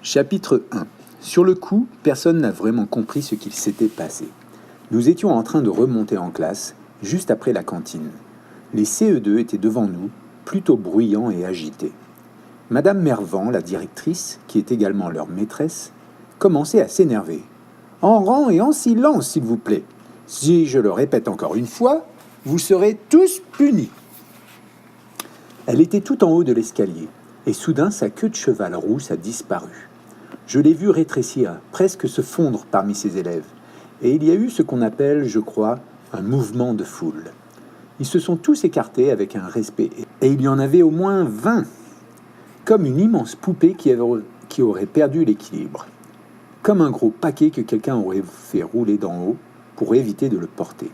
Chapitre 1. Sur le coup, personne n'a vraiment compris ce qu'il s'était passé. Nous étions en train de remonter en classe, juste après la cantine. Les CE2 étaient devant nous, plutôt bruyants et agités. Madame Mervan, la directrice, qui est également leur maîtresse, commençait à s'énerver. « En rang et en silence, s'il vous plaît. Si je le répète encore une fois, vous serez tous punis. » Elle était tout en haut de l'escalier, et soudain sa queue de cheval rousse a disparu. Je l'ai vue rétrécir, presque se fondre parmi ses élèves, et il y a eu ce qu'on appelle, je crois, un mouvement de foule. Ils se sont tous écartés avec un respect, et il y en avait au moins 20, comme une immense poupée qui aurait perdu l'équilibre, comme un gros paquet que quelqu'un aurait fait rouler d'en haut pour éviter de le porter.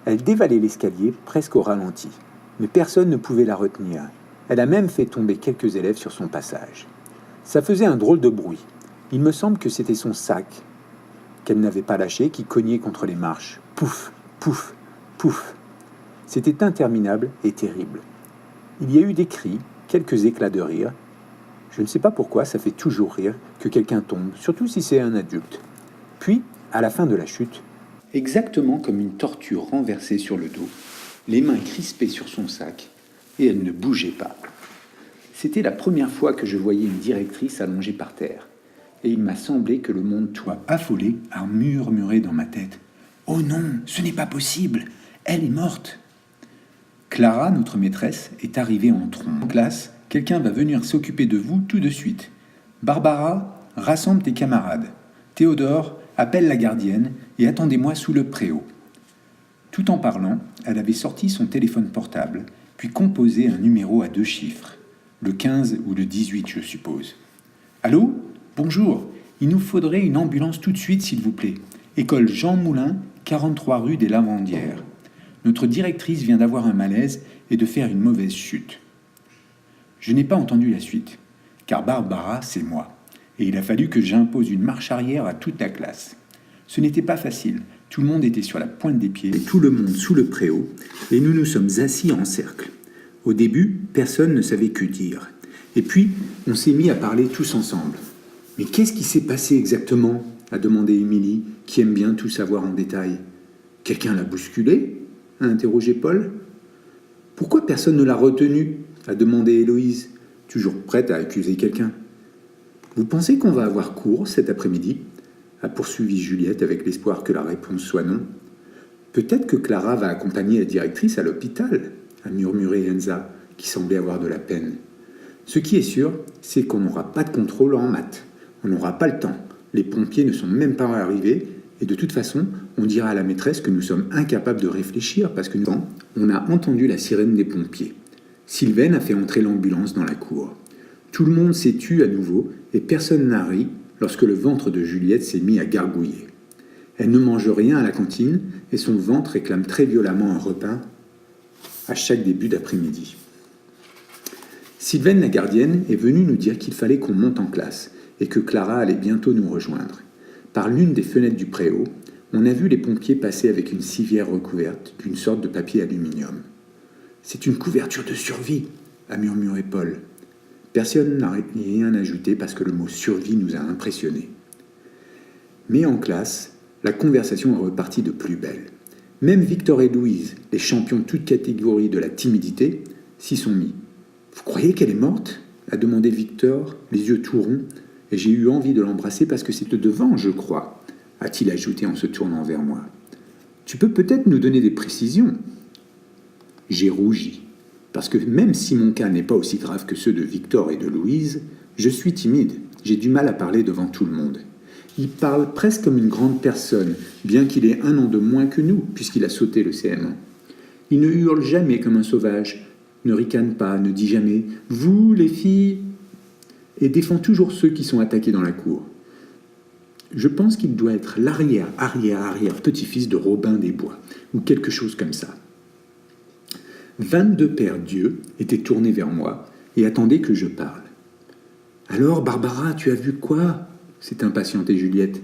Elle dévalait l'escalier presque au ralenti, mais personne ne pouvait la retenir. Elle a même fait tomber quelques élèves sur son passage. Ça faisait un drôle de bruit. Il me semble que c'était son sac, qu'elle n'avait pas lâché, qui cognait contre les marches. Pouf, pouf, pouf. C'était interminable et terrible. Il y a eu des cris, quelques éclats de rire. Je ne sais pas pourquoi, ça fait toujours rire que quelqu'un tombe, surtout si c'est un adulte. Puis, à la fin de la chute, exactement comme une tortue renversée sur le dos, les mains crispées sur son sac, et elle ne bougeait pas. C'était la première fois que je voyais une directrice allongée par terre, et il m'a semblé que le monde soit affolé à murmurer dans ma tête « Oh non, ce n'est pas possible, elle est morte !» Clara, notre maîtresse, est arrivée en trombe. En classe, quelqu'un va venir s'occuper de vous tout de suite. Barbara, rassemble tes camarades. Théodore, appelle la gardienne et attendez-moi sous le préau. Tout en parlant, elle avait sorti son téléphone portable, puis composé un numéro à 2 chiffres. Le 15 ou le 18, je suppose. « Allô ? Bonjour. Il nous faudrait une ambulance tout de suite, s'il vous plaît. École Jean Moulin, 43 rue des Lavandières. Notre directrice vient d'avoir un malaise et de faire une mauvaise chute. » Je n'ai pas entendu la suite, car Barbara, c'est moi. Et il a fallu que j'impose une marche arrière à toute la classe. Ce n'était pas facile. Tout le monde était sur la pointe des pieds, et tout le monde sous le préau, et nous nous sommes assis en cercle. Au début, personne ne savait que dire. Et puis, on s'est mis à parler tous ensemble. « Mais qu'est-ce qui s'est passé exactement ?» a demandé Émilie, qui aime bien tout savoir en détail. « Quelqu'un l'a bousculé ?» a interrogé Paul. « Pourquoi personne ne l'a retenu ?» a demandé Héloïse, toujours prête à accuser quelqu'un. « Vous pensez qu'on va avoir cours cet après-midi ?» a poursuivi Juliette avec l'espoir que la réponse soit non. « Peut-être que Clara va accompagner la directrice à l'hôpital ?» a murmuré Enza, qui semblait avoir de la peine. « Ce qui est sûr, c'est qu'on n'aura pas de contrôle en maths. On n'aura pas le temps. Les pompiers ne sont même pas arrivés, et de toute façon, on dira à la maîtresse que nous sommes incapables de réfléchir parce que on a entendu la sirène des pompiers. » Sylvaine a fait entrer l'ambulance dans la cour. Tout le monde s'est tu à nouveau, et personne n'a ri lorsque le ventre de Juliette s'est mis à gargouiller. Elle ne mange rien à la cantine, et son ventre réclame très violemment un repas à chaque début d'après-midi. Sylvaine, la gardienne, est venue nous dire qu'il fallait qu'on monte en classe et que Clara allait bientôt nous rejoindre. Par l'une des fenêtres du préau, on a vu les pompiers passer avec une civière recouverte d'une sorte de papier aluminium. « C'est une couverture de survie !» a murmuré Paul. Personne n'a rien ajouté parce que le mot « survie » nous a impressionnés. Mais en classe, la conversation est repartie de plus belle. Même Victor et Louise, les champions toutes catégories de la timidité, s'y sont mis. « Vous croyez qu'elle est morte ?» a demandé Victor, les yeux tout ronds, et j'ai eu envie de l'embrasser parce que c'était devant, je crois, a-t-il ajouté en se tournant vers moi. « Tu peux peut-être nous donner des précisions ?» J'ai rougi, parce que même si mon cas n'est pas aussi grave que ceux de Victor et de Louise, je suis timide, j'ai du mal à parler devant tout le monde. Il parle presque comme une grande personne, bien qu'il ait 1 an de moins que nous, puisqu'il a sauté le CM1. Il ne hurle jamais comme un sauvage, ne ricane pas, ne dit jamais « Vous, les filles !» et défend toujours ceux qui sont attaqués dans la cour. Je pense qu'il doit être l'arrière petit-fils de Robin des Bois, ou quelque chose comme ça. 22 pères Dieu étaient tournés vers moi et attendaient que je parle. « Alors, Barbara, tu as vu quoi ?» s'est impatientée Juliette.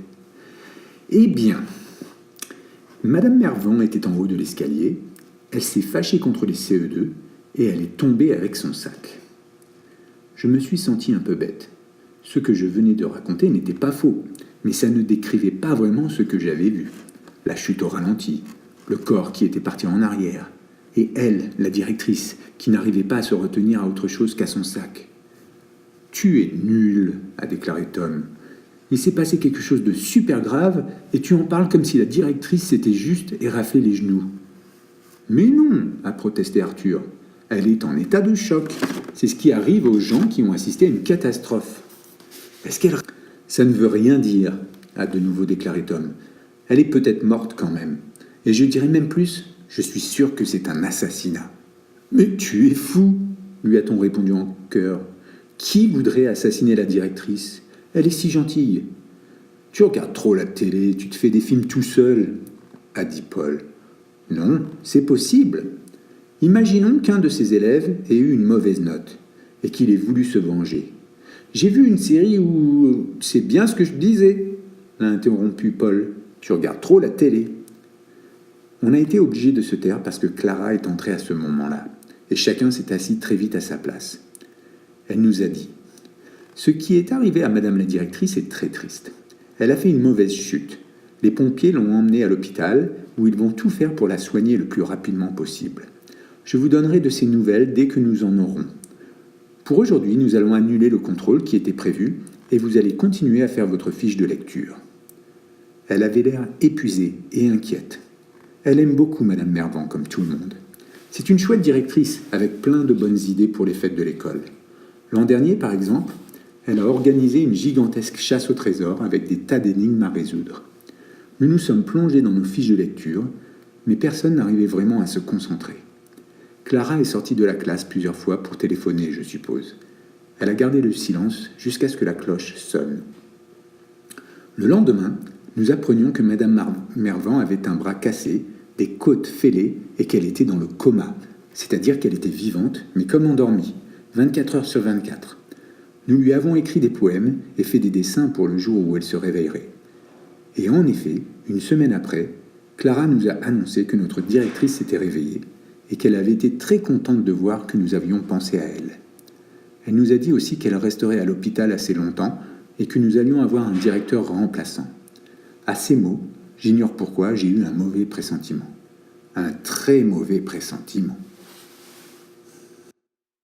« Eh bien, Madame Mervan était en haut de l'escalier, elle s'est fâchée contre les CE2 et elle est tombée avec son sac. » Je me suis senti un peu bête. Ce que je venais de raconter n'était pas faux, mais ça ne décrivait pas vraiment ce que j'avais vu. La chute au ralenti, le corps qui était parti en arrière, et elle, la directrice, qui n'arrivait pas à se retenir à autre chose qu'à son sac. « Tu es nul », a déclaré Tom. « Il s'est passé quelque chose de super grave et tu en parles comme si la directrice s'était juste éraflé les genoux. »« Mais non », a protesté Arthur. « Elle est en état de choc. C'est ce qui arrive aux gens qui ont assisté à une catastrophe. »« Est-ce qu'elle... » ?»« Ça ne veut rien dire, » a de nouveau déclaré Tom. « Elle est peut-être morte quand même. Et je dirais même plus, je suis sûr que c'est un assassinat. »« Mais tu es fou !» lui a-t-on répondu en chœur. « Qui voudrait assassiner la directrice ? Elle est si gentille. »« Tu regardes trop la télé, tu te fais des films tout seul, » a dit Paul. « Non, c'est possible. Imaginons qu'un de ses élèves ait eu une mauvaise note et qu'il ait voulu se venger. J'ai vu une série où... C'est bien ce que je disais, l'a interrompu Paul. Tu regardes trop la télé. » On a été obligé de se taire parce que Clara est entrée à ce moment-là, et chacun s'est assis très vite à sa place. Elle nous a dit « Ce qui est arrivé à Madame la directrice est très triste. Elle a fait une mauvaise chute. Les pompiers l'ont emmenée à l'hôpital, où ils vont tout faire pour la soigner le plus rapidement possible. Je vous donnerai de ses nouvelles dès que nous en aurons. Pour aujourd'hui, nous allons annuler le contrôle qui était prévu, et vous allez continuer à faire votre fiche de lecture. » Elle avait l'air épuisée et inquiète. Elle aime beaucoup Madame Mervan, comme tout le monde. C'est une chouette directrice, avec plein de bonnes idées pour les fêtes de l'école. L'an dernier, par exemple, elle a organisé une gigantesque chasse au trésor avec des tas d'énigmes à résoudre. Nous nous sommes plongés dans nos fiches de lecture, mais personne n'arrivait vraiment à se concentrer. Clara est sortie de la classe plusieurs fois pour téléphoner, je suppose. Elle a gardé le silence jusqu'à ce que la cloche sonne. Le lendemain, nous apprenions que Madame Mervan avait un bras cassé, des côtes fêlées et qu'elle était dans le coma, c'est-à-dire qu'elle était vivante, mais comme endormie, 24 heures sur 24. Nous lui avons écrit des poèmes et fait des dessins pour le jour où elle se réveillerait. Et en effet, une semaine après, Clara nous a annoncé que notre directrice s'était réveillée et qu'elle avait été très contente de voir que nous avions pensé à elle. Elle nous a dit aussi qu'elle resterait à l'hôpital assez longtemps et que nous allions avoir un directeur remplaçant. À ces mots, j'ignore pourquoi, j'ai eu un mauvais pressentiment. Un très mauvais pressentiment.